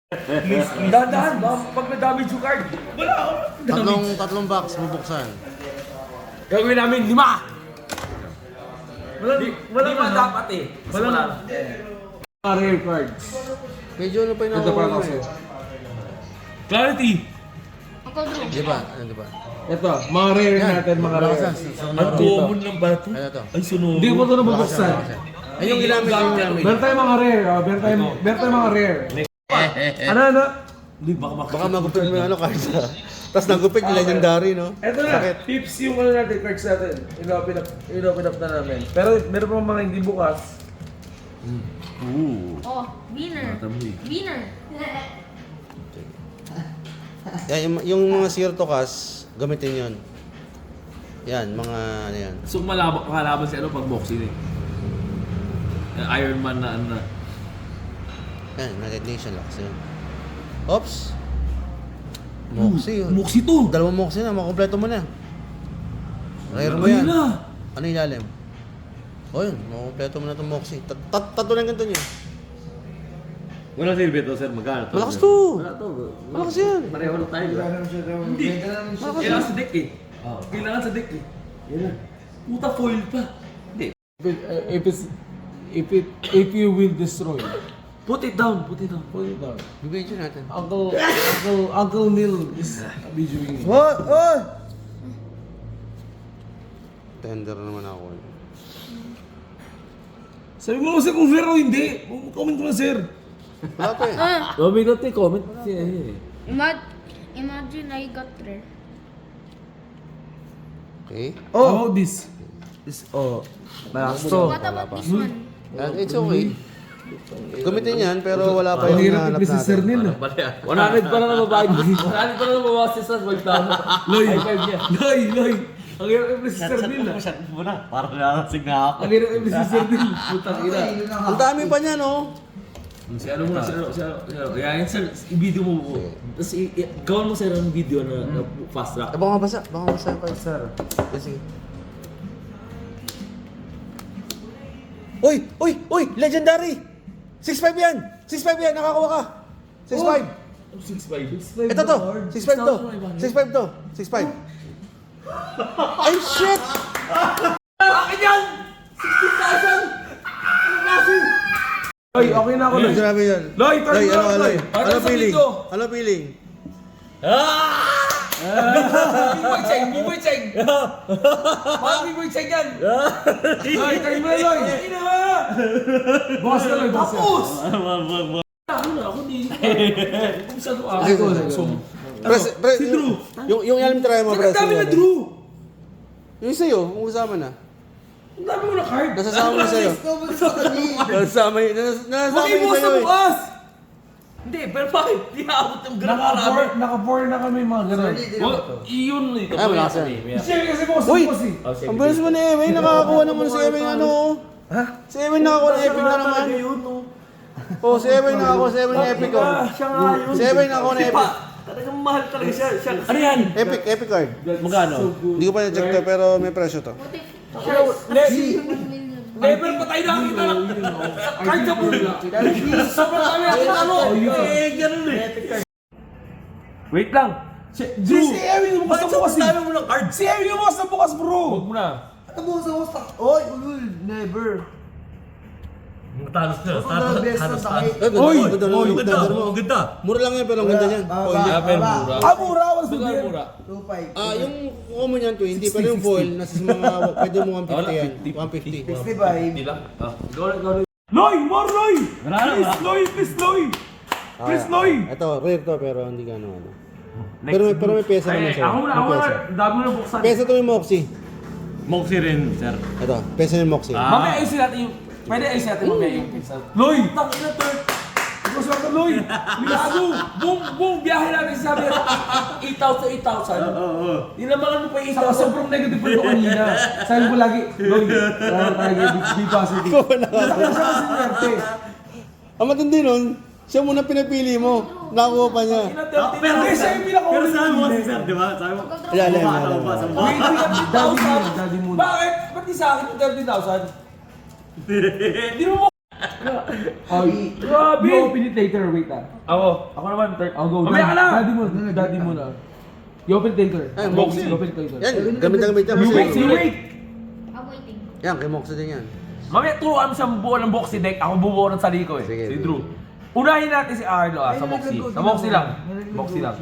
Dahan-dahan, pag na-damage yung card. Wala ako. Tatlong box bubuksan. Gagawin namin 5! Wala pa dapat eh. Wala. Rare cards. Medyo ano pa yung Ito para nakuha kasi. eh. Clarity. Ako, Drew. Diba? Ano diba? Ito, mga rare Yan. natin, mga rare. Bakasan. Ang common lang ba ito? Ano to? Ay, sunog. Hindi ko ito nabubuksan. Ay, yung ginamit, yung ginamit. Meron tayong mga rare. Meron tayong mga rare. Ano? Baka magupit mo yung ano cards ha. Tapos nagupit yung legendary, no? Ito na, tips yung ano natin, cards natin. In-open up na namin. Pero meron pa mga hindi bukas. Oh, winner. Winner. Yan, yung mga zero to cast, gamitin yun. Yan, mga ano yan. So kalaban si ano pag boxing eh. Iron Man na ano na. Yan, Nation Locks yun. Oops! Moxie yun. Moxie to! Dalawang Moxie na, makompleto mo na. Rare mo Ayun yan. na! Ano yung ilalim? O yun, makompleto mo na itong Moxie. Tatlo lang ganito nyo. Wala silbi to sir, magkano to? Malakas to! Wala to. Malakas yan! Pareho lang tayo. Hindi. Kailangan sa deck eh. Kailangan sa deck eh. Yan na. Puta foil pa. Hindi. If you will destroy. Put it down, put it down. Put it down. Bibidyo natin. Uncle Neil is videoing. What? Oh! Tender naman ako. Sabi mo kasi kung fair o hindi. Comment mo na, sir. Wala pa eh. Sabi ko ito comment. Imagine I got rare. Okay. Oh, this. Malakas to. What about this one? It's okay. Gamitin yan, pero wala pa yung Hirap nahanap yung si Sir natin. Neil. 100 pa lang na babayad. 100 pa lang na babawas si Sir. Magtama. Loy. High five niya. Loy. Ang hirap yung si Sir Neil. mo na. Para nakasig na ako. Ang hirap yung si Sir Neil. Putang ina. Ang dami pa niya, no? Si ano muna, si ano. Kaya yun sir, i-video mo po. Tapos gawin mo sir ang video na fast track. Baka mabasa yung card. Sir. Sige. Uy! Legendary! 6'5 yan! 6'5 yan! Nakakuha ka! 6'5! 6'5". Ito to! 6'5 to! 6'5 to! 6'5! Ay, shit! Akin yan! 16,000! Loy, okay na ako, Loy. Grabe yan. Loy, turn mo lang, Loy. Ano feeling? Ano feeling? B-boy check! Mga B-boy check yan! Loy, turn mo na, Loy. Bukas na, Loy. Bukas na. Ako di. Kung saan ako. Si Drew! Yung alam try mo, Ang dami na, Drew. Yung sa'yo, kung kasama na. Ang dami mo na card. Nasasama mo sa'yo. Nasasama yun Makibukas sa'yo na eh. bukas. Hindi, pero bakit? Di aabot yung ganun karami. Naka-4 na kami mga ganun. Iyon dito. Ah, malakas yan. Siyempre kasi bukas na Uy! bukas eh. Ang bilis mo na Ewing, nakakakuha naman si Ewing ano. Ha? Si Ewing nakakuha ng epic na naman. Oh, si Ewing nakakuha si Ewing ng epic oh. Siya nga yun. Si Ewing nakakuha ng epic. Talagang mahal talaga siya. Ano yan? Epic card. Magkano? Hindi ko pa na-check to pero may presyo to. Never pa tayo nakakita ng card sa bulla. Sobrang kami nakita mo. Ganun eh. Wait lang. Drew, si Ewing yung bukas na bukas eh. Dami mo ng card. Si Ewing yung bukas na bukas, bro. Huwag mo na. Never. Matalas na. Uy! Ganda. Mura lang yan pero ang ganda niyan. Foil. Ah, mura. What's the deal? Mura. 2.5. Yung common yan 20 pero yung foil nasa mga pwede mo 150 yan. 150. 65. Hindi lang. Go. Loy, more Loy. Wala na, Please, wala. Loy. Please, Loy. Please, Loy. Ito, rare to pero hindi gano'n ano. Pero may pesa naman siya. Ako May pesa. Dami mo na buksan. Pesa to yung Moxie. Moxie rin, sir. Ito, pesa yung Moxie. Mamaya ayusin natin yung... Pwede ayusin natin mamaya yung pizza. Loy! Tangina to. Ikaw sa akin, Loy! Ligago! Buong biyahe natin sabi natin 8,000. Nilamangan mo pa yung Saka 8,000. sobrang negative po ito kanina. Sabi ko lagi, Loy, kaya tayo, be positive. Nasakit siya kasi nerte. Ang matindi nun, siya muna pinapili mo. Nakuha pa niya. Hindi, siya yung pinaka-ulit. sabi mo kasi sir, di ba? Sabi mo. Alam. Wait, daddy muna. Bakit? Ba't di sa akin yung 30,000? Hindi mo Ay, Grabe! you open it later, wait ah. Ako naman, third. I'll go. Mamaya ka na! Daddy mo na. You open it later. Ay, Mox, Moxie. you open it later. Yan, gamit na gamit niya. You wait, Kasi- you wait! I'm waiting. Yan, kay Moxie din yan. Mamaya turuan mo siyang buo ng boxy deck. Ako bubuo ng sarili ko eh. Sige, Si sige. Drew. Unahin natin si Arlo sa boxy. Sa boxy lang. Boxy lang.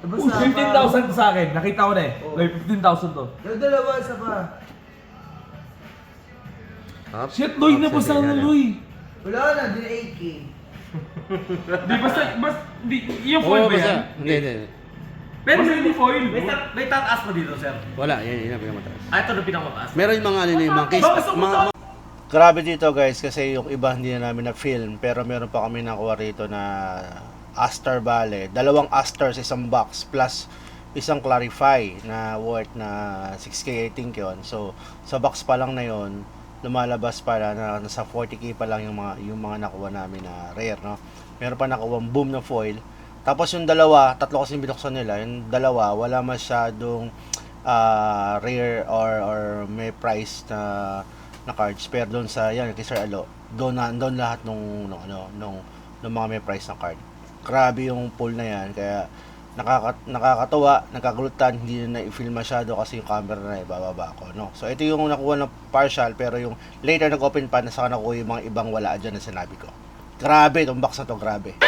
15,000 to sa akin. Nakita ko na eh. May 15,000 to. Yung dalawa, isa pa. Up. Shit, Loy, Up, napasa sige, na, yan. Loy. Wala na, din 8K. Di, basta, di, yung foil Oo, ba basta. yan? Hindi. Pero hindi foil. May tataas mo dito, sir. Wala, yan ang pinakamataas. Ito na pinakamataas. Meron yung mga ano yung mga case. Bakit Mga, grabe dito guys kasi yung iba hindi na namin na-film pero meron pa kami nakuha rito na Astar Valley. 2 Astar sa isang box plus isang Clarify na worth na 6K I think yun. So sa box pa lang na yun lumalabas para na nasa 40K pa lang yung mga nakuha namin na rare, no. Meron pa nakuha boom na foil. Tapos yung dalawa, tatlo kasi binuksan nila. Yung dalawa wala masyadong rare or may price na cards, pero doon sa yan kay Sir Alo, doon lahat nung mga may price na card. Grabe yung pool na yan, kaya nakakatawa, nagkagulutan, hindi na i-feel masyado kasi yung camera na ibababa ko, no. So ito yung nakuha ng partial, pero yung later nag-open pa na saka nakuha yung mga ibang wala dyan na sinabi ko. Grabe itong box na to, grabe.